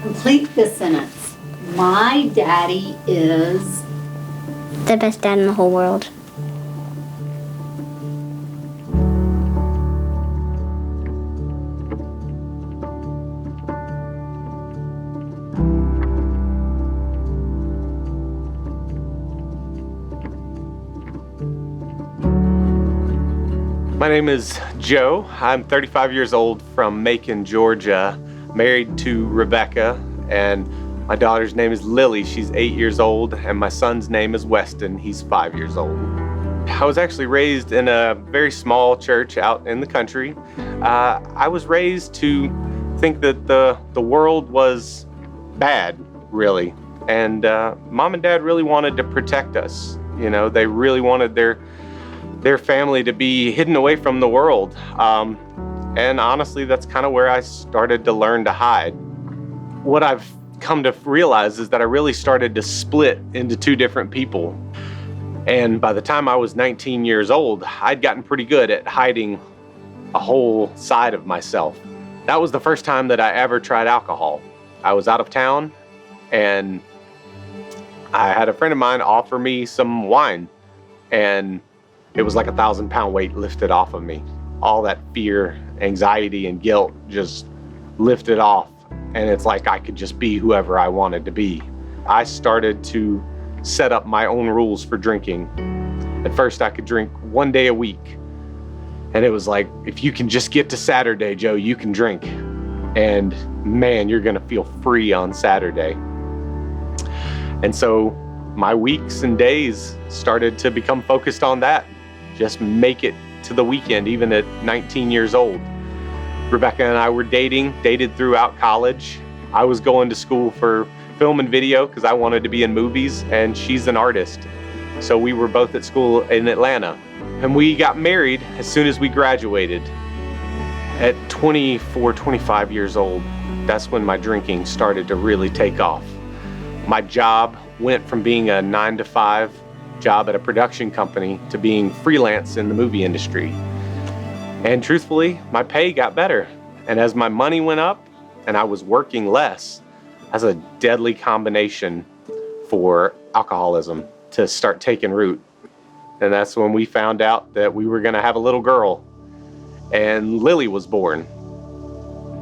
Complete this sentence. My daddy is... the best dad in the whole world. My name is Joe. I'm 35 years old from Macon, Georgia, married to Rebecca, and my daughter's name is Lily. She's 8 years old, and my son's name is Weston. He's 5 years old. I was actually raised in a very small church out in the country. I was raised to think that the world was bad, really, and Mom and Dad really wanted to protect us. You know, they really wanted their family to be hidden away from the world. And honestly, that's kind of where I started to learn to hide. What I've come to realize is that I really started to split into two different people. And by the time I was 19 years old, I'd gotten pretty good at hiding a whole side of myself. That was the first time that I ever tried alcohol. I was out of town, and I had a friend of mine offer me some wine, and it was like a 1,000-pound weight lifted off of me. All that fear, anxiety, and guilt just lifted off. And it's like I could just be whoever I wanted to be. I started to set up my own rules for drinking. At first, I could drink 1 day a week. And it was like, if you can just get to Saturday, Joe, you can drink. And man, you're gonna feel free on Saturday. And so my weeks and days started to become focused on that. Just make it to the weekend, even at 19 years old. Rebecca and I were dated throughout college. I was going to school for film and video because I wanted to be in movies, and she's an artist. So we were both at school in Atlanta. And we got married as soon as we graduated. At 24, 25 years old, that's when my drinking started to really take off. My job went from being a 9-to-5 job at a production company to being freelance in the movie industry. And truthfully, my pay got better. And as my money went up and I was working less, that's a deadly combination for alcoholism to start taking root. And that's when we found out that we were gonna have a little girl, and Lily was born.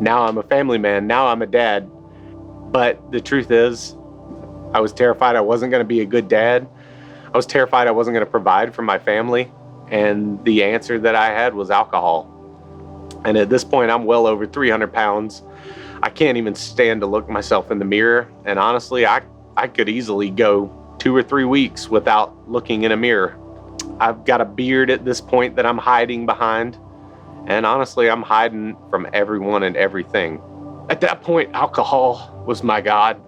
Now I'm a family man, now I'm a dad. But the truth is, I was terrified I wasn't gonna be a good dad. I was terrified I wasn't going to provide for my family, and the answer that I had was alcohol. And at this point, I'm well over 300 pounds. I can't even stand to look myself in the mirror, and honestly, I could easily go 2 or 3 weeks without looking in a mirror. I've got a beard at this point that I'm hiding behind, and honestly, I'm hiding from everyone and everything. At that point, alcohol was my God.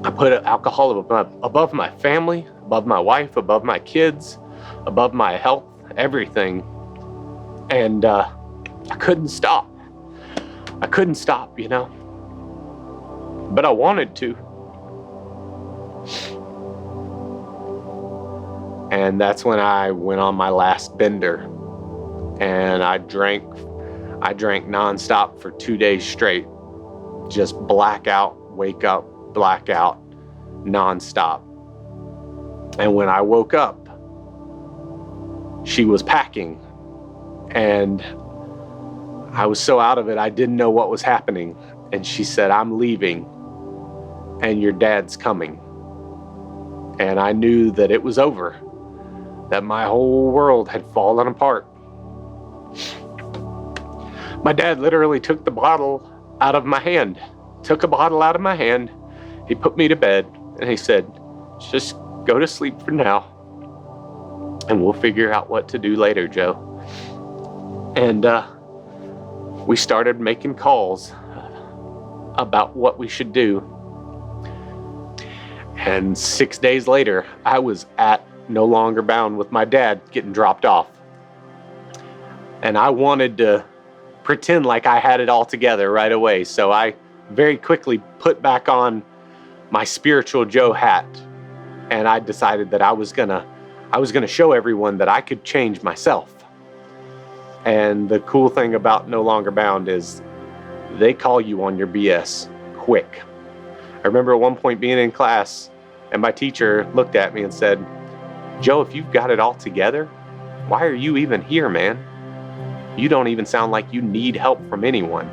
I put alcohol above my family, above my wife, above my kids, above my health, everything. And I couldn't stop. I couldn't stop, you know. But I wanted to. And that's when I went on my last bender. And I drank nonstop for 2 days straight. Just blackout, wake up, blackout, nonstop. And when I woke up, she was packing, and I was so out of it, I didn't know what was happening. And she said, "I'm leaving, and your dad's coming." And I knew that it was over, that my whole world had fallen apart. My dad literally took the bottle out of my hand, He put me to bed, and he said, "Just go to sleep for now, and we'll figure out what to do later, Joe." And we started making calls about what we should do. And 6 days later, I was at No Longer Bound with my dad getting dropped off. And I wanted to pretend like I had it all together right away, so I very quickly put back on my spiritual Joe hat, and I decided that I was gonna show everyone that I could change myself. And the cool thing about No Longer Bound is they call you on your BS quick. I remember at one point being in class and my teacher looked at me and said, "Joe, if you've got it all together, why are you even here, man? You don't even sound like you need help from anyone."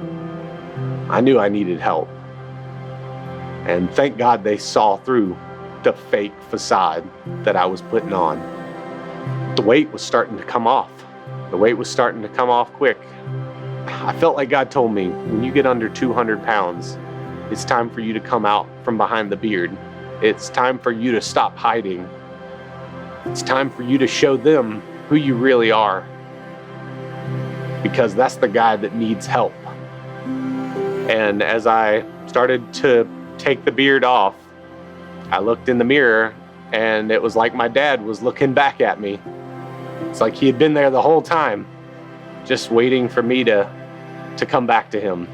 I knew I needed help. And thank God they saw through the fake facade that I was putting on. The weight was starting to come off. The weight was starting to come off quick. I felt like God told me, when you get under 200 pounds, it's time for you to come out from behind the beard. It's time for you to stop hiding. It's time for you to show them who you really are. Because that's the guy that needs help. And as I started to take the beard off, I looked in the mirror and it was like my dad was looking back at me. It's like he had been there the whole time, just waiting for me to come back to him.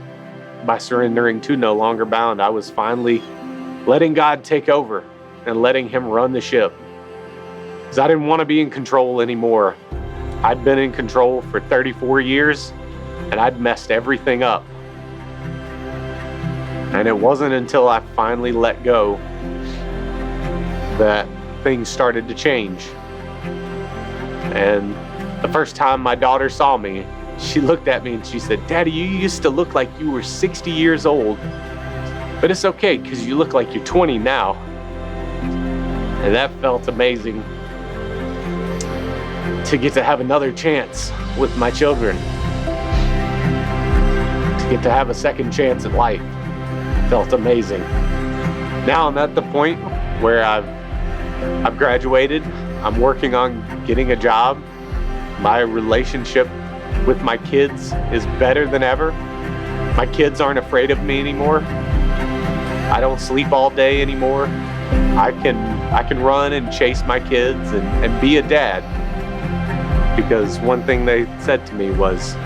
By surrendering to No Longer Bound, I was finally letting God take over and letting him run the ship. Because I didn't want to be in control anymore. I'd been in control for 34 years and I'd messed everything up. And it wasn't until I finally let go that things started to change. And the first time my daughter saw me, she looked at me and she said, "Daddy, you used to look like you were 60 years old, but it's okay because you look like you're 20 now." And that felt amazing, to get to have another chance with my children, to get to have a second chance at life. Felt amazing. Now I'm at the point where I've graduated. I'm working on getting a job. My relationship with my kids is better than ever. My kids aren't afraid of me anymore. I don't sleep all day anymore. I can run and chase my kids and be a dad. Because one thing they said to me was,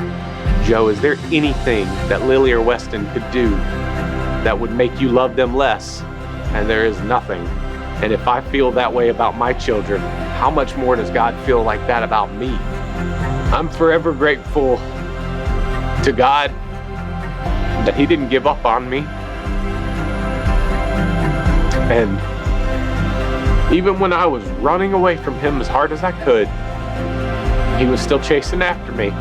"Joe, is there anything that Lily or Weston could do that would make you love them less?" And there is nothing. And if I feel that way about my children, how much more does God feel like that about me? I'm forever grateful to God that he didn't give up on me. And even when I was running away from him as hard as I could, he was still chasing after me.